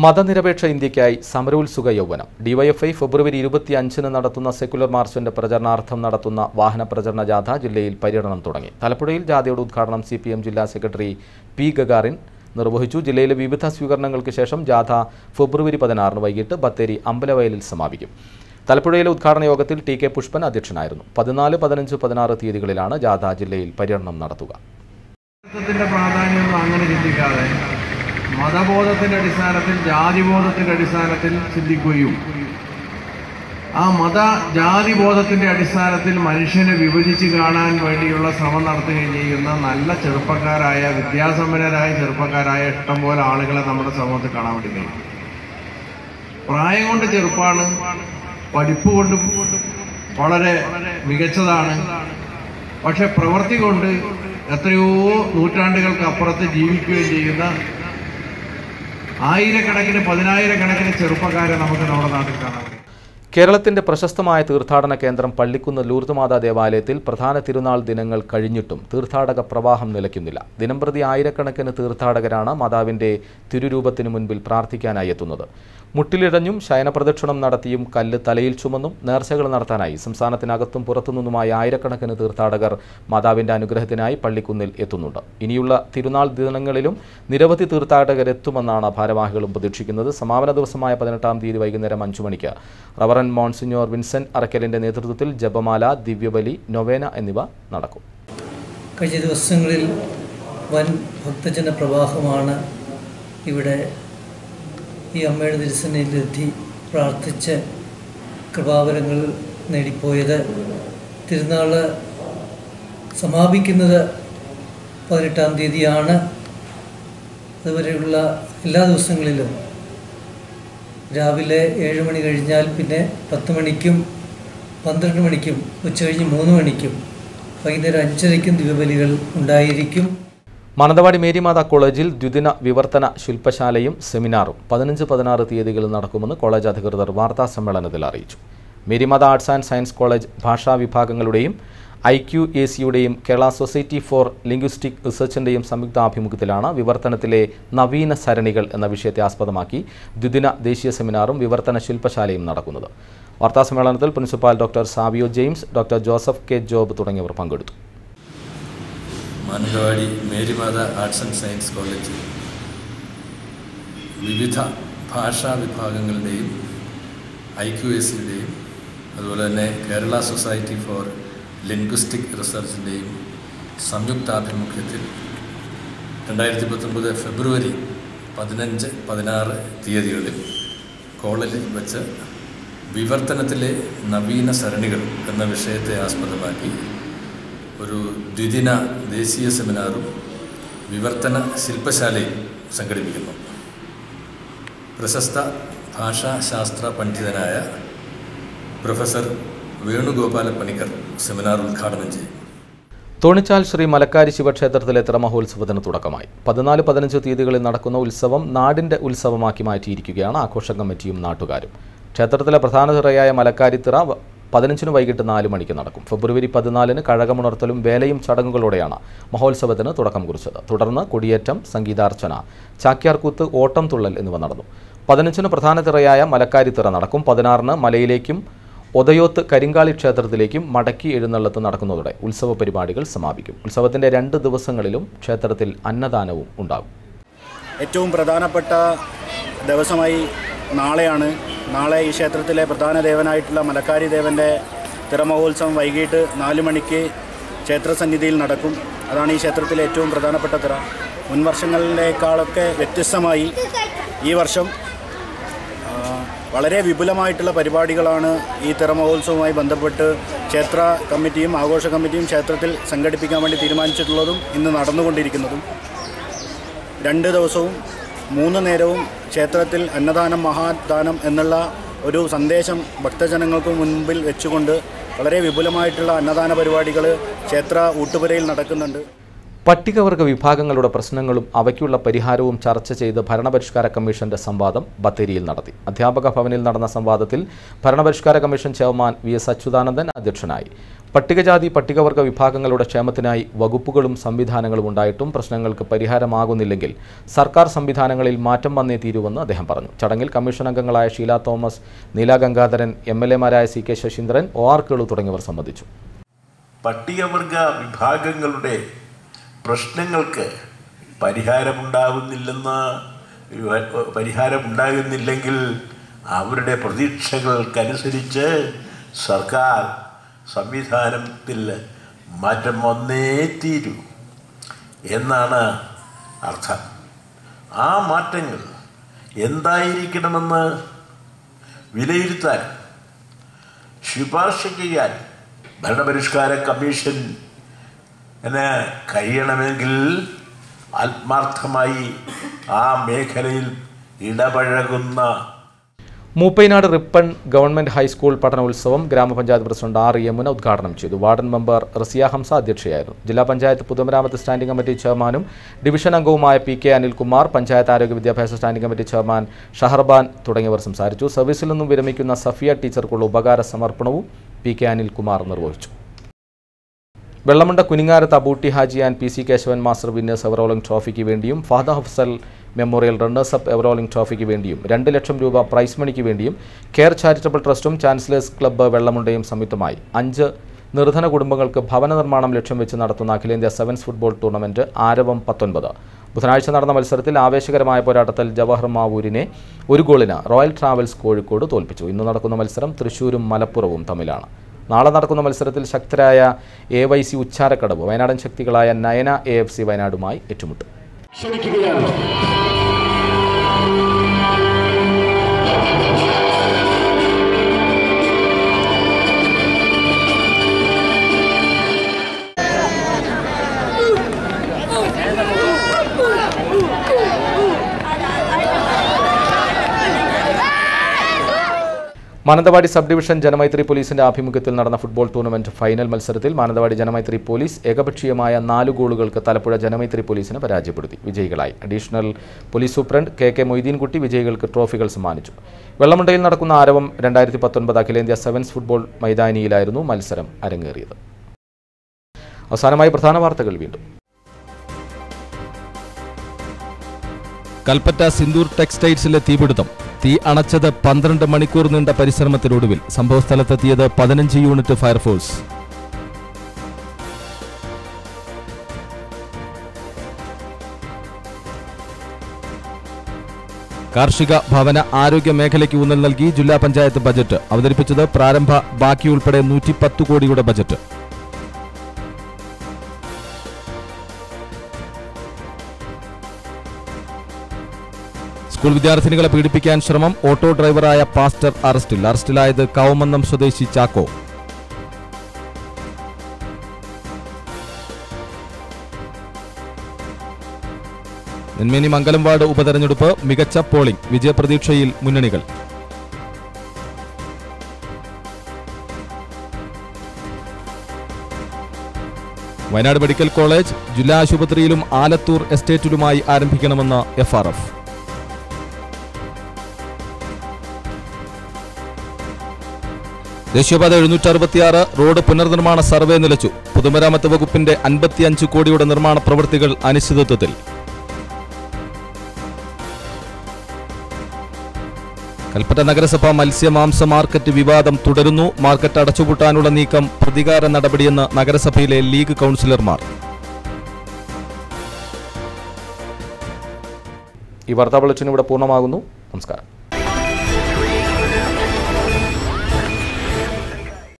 മതനിരപേക്ഷ ഇന്ത്യയ്ക്കായി സമരോത്സുക യൗവനം. DYFI ഫെബ്രുവരി 25 നടത്തുന്ന സെക്കുലർ മാർച്ചിന്റെ പ്രചരണാർത്ഥം നടത്തുന്ന വാഹന പ്രചരണ ജാഥ ജില്ലയിൽ പര്യടനം തുടങ്ങി. തലപ്പുഴയിൽ ജാഥയുടെ ഉദ്ഘാടനം CPM ജില്ലാ സെക്രട്ടറി P ഗഗാറിൻ നിർവഹിച്ചു. ജില്ലയിലെ വിവിധ സ്വീകരണങ്ങൾക്ക് ശേഷം ജാഥ ഫെബ്രുവരി 16 വൈകിട്ട് ബത്തേരി അമ്പലവയലിൽ സമാപിക്കും. തലപ്പുഴയിലെ ഉദ്ഘാടന യോഗത്തിൽ TK പുഷ്പൻ അധ്യക്ഷനായിരുന്നു. 14, 15, 16 തീയതികളിലാണ് ജാഥ ജില്ലയിൽ പര്യടനം നടത്തുക. മതബോധത്തിൻ്റെ അടിസ്ഥാനത്തിൽ, ജാതിബോധത്തിൻ്റെ അടിസ്ഥാനത്തിൽ ചിന്തിക്കുകയും ആ ജാതിബോധത്തിൻ്റെ അടിസ്ഥാനത്തിൽ മനുഷ്യനെ വിഭജിച്ച് കാണാൻ വേണ്ടിയുള്ള ശ്രമം നടത്തുകയും ചെയ്യുന്ന നല്ല ചെറുപ്പക്കാരായ, വിദ്യാസമ്പന്നരായ ചെറുപ്പക്കാരായ ഇഷ്ടംപോലെ ആളുകളെ നമ്മുടെ സമൂഹത്തിൽ കാണാൻ വേണ്ടി കഴിയും. പ്രായം കൊണ്ട് ചെറുപ്പമാണ്, പഠിപ്പ് കൊണ്ട് വളരെ മികച്ചതാണ്. പക്ഷെ പ്രവൃത്തി കൊണ്ട് എത്രയോ നൂറ്റാണ്ടുകൾക്ക് അപ്പുറത്ത് ജീവിക്കുകയും ചെയ്യുന്ന ആയിരക്കണക്കിന്, 10,000-കണക്കിന് ചെറുപ്പക്കാരെ നമുക്ക് നമ്മുടെ നാട്ടിൽ കാണാൻ. കേരളത്തിന്റെ പ്രശസ്തമായ തീർത്ഥാടന കേന്ദ്രം പള്ളിക്കുന്ന് ലൂർദ് മാതാ ദേവാലയത്തിൽ പ്രധാന തിരുനാൾ ദിനങ്ങൾ കഴിഞ്ഞിട്ടും തീർത്ഥാടക പ്രവാഹം നിലയ്ക്കുന്നില്ല. ദിനംപ്രതി ആയിരക്കണക്കിന് തീർത്ഥാടകരാണ് മാതാവിന്റെ തിരുരൂപത്തിനു മുൻപിൽ പ്രാർത്ഥിക്കാനായി എത്തുന്നത്. മുട്ടിലിഴഞ്ഞും ശയനപ്രദക്ഷിണം നടത്തിയും കല്ല് തലയിൽ ചുമന്നും നേർച്ചകൾ നടത്താനായി സംസ്ഥാനത്തിനകത്തും പുറത്തുനിന്നുമായി ആയിരക്കണക്കിന് തീർത്ഥാടകർ മാതാവിന്റെ അനുഗ്രഹത്തിനായി പള്ളിക്കുന്നിൽ എത്തുന്നുണ്ട്. ഇനിയുള്ള തിരുനാൾ ദിനങ്ങളിലും നിരവധി തീർത്ഥാടകരെത്തുമെന്നാണ് ഭാരവാഹികളും പ്രതീക്ഷിക്കുന്നത്. സമാപന ദിവസമായ 18-ാം തീയതി വൈകുന്നേരം 5 മണിക്ക് റവറന്റ് മോൺസിഞ്ഞോർ വിൻസെന്റ് അറക്കലിന്റെ നേതൃത്വത്തിൽ ജപമാല, ദിവ്യബലി, നൊവേന എന്നിവ നടക്കും. കഴിഞ്ഞ ദിവസങ്ങളിൽ വൻ ഭക്തജന പ്രവാഹമാണ് ഇവിടെ ഈ അമ്മയുടെ തിരുസന്നിധിയിലെത്തി പ്രാർത്ഥിച്ച് കൃപാവരങ്ങൾ നേടിപ്പോയത്. തിരുനാൾ സമാപിക്കുന്നത് 18-ാം തീയതിയാണ്. അതുവരെയുള്ള എല്ലാ ദിവസങ്ങളിലും രാവിലെ 7 മണി കഴിഞ്ഞാൽ പിന്നെ 10 മണിക്കും 12 മണിക്കും ഉച്ചകഴിഞ്ഞ് 3 മണിക്കും വൈകുന്നേരം 5:30-ക്കും ദിവ്യബലികൾ ഉണ്ടായിരിക്കും. മാനന്തവാടി മേരിമാതാ കോളേജിൽ ദ്വിദിന വിവർത്തന ശില്പശാലയും സെമിനാറും 15-16 തീയതികളിൽ നടക്കുമെന്ന് കോളേജ് അധികൃതർ വാർത്താസമ്മേളനത്തിൽ അറിയിച്ചു. Mary Matha arts and science college ഭാഷാ വിഭാഗങ്ങളുടെയും IQACയുടെയും കേരള സൊസൈറ്റി ഫോർ ലിംഗ്വിസ്റ്റിക് റിസർച്ചിൻ്റെയും സംയുക്താഭിമുഖ്യത്തിലാണ് വിവർത്തനത്തിലെ നവീന സരണികൾ എന്ന വിഷയത്തെ ആസ്പദമാക്കി ദ്വിദിന ദേശീയ സെമിനാറും വിവർത്തന ശില്പശാലയും നടക്കുന്നത്. വാർത്താസമ്മേളനത്തിൽ principal doctor Savio James, doctor Joseph K job തുടങ്ങിയവർ പങ്കെടുത്തു. Mananthavady Mary Matha arts and science കോളേജിൽ വിവിധ ഭാഷാ വിഭാഗങ്ങളുടെയും IQACയുടെയും അതുപോലെ തന്നെ കേരള സൊസൈറ്റി ഫോർ ലിംഗ്വിസ്റ്റിക് റിസർച്ചിൻ്റെയും സംയുക്താഭിമുഖ്യത്തിൽ 2019 ഫെബ്രുവരി 15-16 തീയതികളിൽ കോളേജിൽ വെച്ച് വിവർത്തനത്തിലെ നവീന സരണികൾ എന്ന വിഷയത്തെ ആസ്പദമാക്കി ഒരു ദ്വിദിന ദേശീയ സെമിനാറും വിവർത്തന ശില്പശാലയും സംഘടിപ്പിക്കുന്നു. പ്രശസ്ത ഭാഷാശാസ്ത്ര പണ്ഡിതനായ പ്രൊഫസർ വേണുഗോപാല പണിക്കർ സെമിനാർ ഉദ്ഘാടനം ചെയ്യും. തോണിച്ചാൽ ശ്രീ മലക്കാരി ശിവക്ഷേത്രത്തിലെ തിറമഹോത്സവത്തിന് തുടക്കമായി. 14-15 തീയതികളിൽ നടക്കുന്ന ഉത്സവം നാടിൻ്റെ ഉത്സവമാക്കി മാറ്റിയിരിക്കുകയാണ് ആഘോഷ കമ്മിറ്റിയും നാട്ടുകാരും. ക്ഷേത്രത്തിലെ പ്രധാന തിറയായ മലക്കാരി തിറ 15 വൈകിട്ട് 4 മണിക്ക് നടക്കും. ഫെബ്രുവരി 14 കഴകമുണർത്തലും വേലയും ചടങ്ങുകളോടെയാണ് മഹോത്സവത്തിന് തുടക്കം കുറിച്ചത്. തുടർന്ന് കൊടിയേറ്റം, സംഗീതാർച്ചന, ചാക്യാർകൂത്ത്, ഓട്ടം തുള്ളൽ എന്നിവ നടന്നു. 15 പ്രധാന തിറയായ മലക്കാരി തിറ നടക്കും. 16 മലയിലേക്കും ഒതയോത്ത് കരിങ്കാളി ക്ഷേത്രത്തിലേക്കും മടക്കി എഴുന്നള്ളത്ത് നടക്കുന്നതോടെ ഉത്സവ പരിപാടികൾ സമാപിക്കും. ഉത്സവത്തിൻ്റെ 2 ദിവസങ്ങളിലും ക്ഷേത്രത്തിൽ അന്നദാനവും ഉണ്ടാകും. ഏറ്റവും പ്രധാനപ്പെട്ട ദിവസമായി നാളെയാണ്. നാളെ ഈ ക്ഷേത്രത്തിലെ പ്രധാന ദേവനായിട്ടുള്ള മലക്കാരി ദേവൻ്റെ തിറമഹോത്സവം വൈകിട്ട് 4 മണിക്ക് ക്ഷേത്രസന്നിധിയിൽ നടക്കും. അതാണ് ഈ ക്ഷേത്രത്തിലെ ഏറ്റവും പ്രധാനപ്പെട്ട തിറ. മുൻ വർഷങ്ങളിലേക്കാളൊക്കെ വ്യത്യസ്തമായി ഈ വർഷം വളരെ വിപുലമായിട്ടുള്ള പരിപാടികളാണ് ഈ തിറമഹോത്സവവുമായി ബന്ധപ്പെട്ട് ക്ഷേത്ര കമ്മിറ്റിയും ആഘോഷ കമ്മിറ്റിയും ക്ഷേത്രത്തിൽ സംഘടിപ്പിക്കാൻ വേണ്ടി തീരുമാനിച്ചിട്ടുള്ളതും ഇന്ന് നടന്നുകൊണ്ടിരിക്കുന്നതും. 2 ദിവസവും 3 നേരവും ക്ഷേത്രത്തിൽ അന്നദാനം മഹാദാനം എന്നുള്ള ഒരു സന്ദേശം ഭക്തജനങ്ങൾക്ക് മുൻപിൽ വെച്ചുകൊണ്ട് വളരെ വിപുലമായിട്ടുള്ള അന്നദാന പരിപാടികൾ ക്ഷേത്ര ഊട്ടുപുരയിൽ നടക്കുന്നുണ്ട്. പട്ടികവർഗ വിഭാഗങ്ങളുടെ പ്രശ്നങ്ങളും അവയ്ക്കുള്ള പരിഹാരവും ചർച്ച ചെയ്ത് ഭരണപരിഷ്കാര കമ്മീഷന്റെ സംവാദം ബത്തേരിയിൽ നടത്തി. അധ്യാപക ഭവനിൽ നടന്ന സംവാദത്തിൽ ഭരണപരിഷ്കാര കമ്മീഷൻ ചെയർമാൻ VS അച്യുതാനന്ദൻ അധ്യക്ഷനായി. പട്ടികജാതി പട്ടികവർഗ വിഭാഗങ്ങളുടെ ക്ഷേമത്തിനായി വകുപ്പുകളും സംവിധാനങ്ങളും ഉണ്ടായിട്ടും പ്രശ്നങ്ങൾക്ക് പരിഹാരമാകുന്നില്ലെങ്കിൽ സർക്കാർ സംവിധാനങ്ങളിൽ മാറ്റം വന്നേ തീരുവെന്ന് അദ്ദേഹം പറഞ്ഞു. ചടങ്ങിൽ കമ്മീഷൻ അംഗങ്ങളായ ഷീല തോമസ്, നീല ഗംഗാധരൻ, MLA-മാരായ CK ശശീന്ദ്രൻ, OR കേളു തുടങ്ങിയവർ സംബന്ധിച്ചു. പട്ടികവർഗ വിഭാഗങ്ങളുടെ പ്രശ്നങ്ങൾക്ക് പരിഹാരമുണ്ടാകുന്നില്ലെങ്കിൽ അവരുടെ പ്രതീക്ഷകൾക്കനുസരിച്ച് സർക്കാർ സംവിധാനത്തിൽ മാറ്റം വന്നേ തീരൂ എന്നാണ് അർത്ഥം. ആ മാറ്റങ്ങൾ എന്തായിരിക്കണമെന്ന് വിലയിരുത്താൻ ശുപാർശ ചെയ്യാൻ ഭരണപരിഷ്കാര കമ്മീഷൻ കഴിയണമെങ്കിൽ ആത്മാർത്ഥമായി ആ മേഖലയിൽ ഇടപഴകുന്ന മൂപ്പൈനാട് റിപ്പൺ ഗവൺമെന്റ് ഹൈസ്കൂൾ പഠനോത്സവം ഗ്രാമപഞ്ചായത്ത് പ്രസിഡന്റ് R. യമുന ഉദ്ഘാടനം ചെയ്തു. വാർഡൻ മെമ്പർ റസിയ ഹംസ അധ്യക്ഷയായിരുന്നു. ജില്ലാ പഞ്ചായത്ത് പൊതുമരാമത്ത് സ്റ്റാൻഡിംഗ് കമ്മിറ്റി ചെയർമാനും ഡിവിഷൻ അംഗവുമായ PK അനിൽകുമാർ, പഞ്ചായത്ത് ആരോഗ്യ വിദ്യാഭ്യാസ സ്റ്റാൻഡിംഗ് കമ്മിറ്റി ചെയർമാൻ ഷഹർബാൻ തുടങ്ങിയവർ സംസാരിച്ചു. സർവീസിൽ നിന്നും വിരമിക്കുന്ന സഫിയ ടീച്ചർക്കുള്ള ഉപകാര സമർപ്പണവും PK അനിൽകുമാർ നിർവഹിച്ചു. Vellamunda Kuningarath Abootty Haji and PC Keshavan master winners ever rolling ട്രോഫിക്ക് വേണ്ടിയും Fahad Hafsal memorial runners up ever rolling ട്രോഫിക്ക് വേണ്ടിയും 2 ലക്ഷം രൂപ പ്രൈസ് മണിക്ക് വേണ്ടിയും കെയർ ചാരിറ്റബിൾ ട്രസ്റ്റും ചാൻസലേഴ്സ് ക്ലബ്ബ് വെള്ളമുണ്ടയും സംയുക്തമായി 5 നിർധന കുടുംബങ്ങൾക്ക് ഭവന നിർമ്മാണം ലക്ഷ്യം വെച്ച് നടത്തുന്ന അഖിലേന്ത്യാ സെവൻസ് ഫുട്ബോൾ ടൂർണമെന്റ് ആരവം 19 ബുധനാഴ്ച നടന്ന മത്സരത്തിൽ ആവേശകരമായ പോരാട്ടത്തിൽ ജവഹർ മാവൂരിനെ 1 ഗോളിന് റോയൽ ട്രാവൽസ് കോഴിക്കോട് തോൽപ്പിച്ചു. ഇന്ന് നടക്കുന്ന മത്സരം തൃശ്ശൂരും മലപ്പുറവും തമ്മിലാണ്. നാളെ നടക്കുന്ന മത്സരത്തിൽ ശക്തരായ AYC ഉച്ചാരക്കടവ് വയനാടൻ ശക്തികളായ നയന AFC വയനാടുമായി ഏറ്റുമുട്ടും. മാനന്തവാടി സബ് ഡിവിഷൻ ജനമൈത്രി പോലീസിന്റെ ആഭിമുഖ്യത്തിൽ നടന്ന ഫുട്ബോൾ ടൂർണമെന്റ് ഫൈനൽ മത്സരത്തിൽ മാനന്തവാടി ജനമൈത്രി പോലീസ് ഏകപക്ഷീയമായ 4 ഗോളുകൾക്ക് തലപ്പുഴ ജനമൈത്രി പോലീസിനെ പരാജയപ്പെടുത്തി. വിജയികളായി additional police superintendent K Moideenkutty വിജയികൾക്ക് ട്രോഫികൾ സമ്മാനിച്ചു. വെള്ളമുണ്ടയിൽ നടക്കുന്ന ആരവം 2019 അഖിലേന്ത്യാ സെവൻസ് ഫുട്ബോൾ മൈതാനിയിലായിരുന്നു മത്സരം അരങ്ങേറിയത്. അവസാനമായി പ്രധാന വാർത്തകൾ വീണ്ടും. കൽപ്പറ്റ സിന്ദൂർ ടെക്സ്റ്റൈൽസിലെ തീപിടുത്തം. തീ അണച്ചത് 12 മണിക്കൂർ നീണ്ട പരിശ്രമത്തിനൊടുവിൽ. സംഭവസ്ഥലത്തെത്തിയത് 15 യൂണിറ്റ് ഫയർഫോഴ്സ്. കാർഷിക ഭവന ആരോഗ്യ മേഖലയ്ക്ക് ഊന്നൽ നൽകി ജില്ലാ പഞ്ചായത്ത് ബജറ്റ് അവതരിപ്പിച്ചത്. പ്രാരംഭ ബാക്കി ഉൾപ്പെടെ 110 കോടിയുടെ ബജറ്റ്. സ്കൂൾ വിദ്യാർത്ഥിനികളെ പീഡിപ്പിക്കാൻ ശ്രമം. ഓട്ടോ ഡ്രൈവറായ പാസ്റ്റർ അറസ്റ്റിലായത് കൗമന്നം സ്വദേശി ചാക്കോ. നെന്മേനി മംഗലം വാർഡ് ഉപതെരഞ്ഞെടുപ്പ് മികച്ച പോളിംഗ്. വിജയപ്രതീക്ഷയിൽ മുന്നണികൾ. വയനാട് മെഡിക്കൽ കോളേജ് ജില്ലാ ആശുപത്രിയിലും ആലത്തൂർ എസ്റ്റേറ്റിലുമായി ആരംഭിക്കണമെന്ന് FRF. ദേശീയപാത 766 റോഡ് പുനർനിർമ്മാണ സർവേ നിലച്ചു. പൊതുമരാമത്ത് വകുപ്പിന്റെ 55 കോടിയുടെ നിർമ്മാണ പ്രവൃത്തികൾ അനിശ്ചിതത്വത്തിൽ. കൽപ്പറ്റ നഗരസഭ മത്സ്യമാംസ മാർക്കറ്റ് വിവാദം തുടരുന്നു. മാർക്കറ്റ് അടച്ചുപൂട്ടാനുള്ള നീക്കം പ്രതികാര നടപടിയെന്ന് നഗരസഭയിലെ ലീഗ് കൗൺസിലർമാർ. ഈ വാർത്താ ബുള്ളറ്റിൻ ഇവിടെ പൂർണ്ണമാകുന്നു. നമസ്കാരം.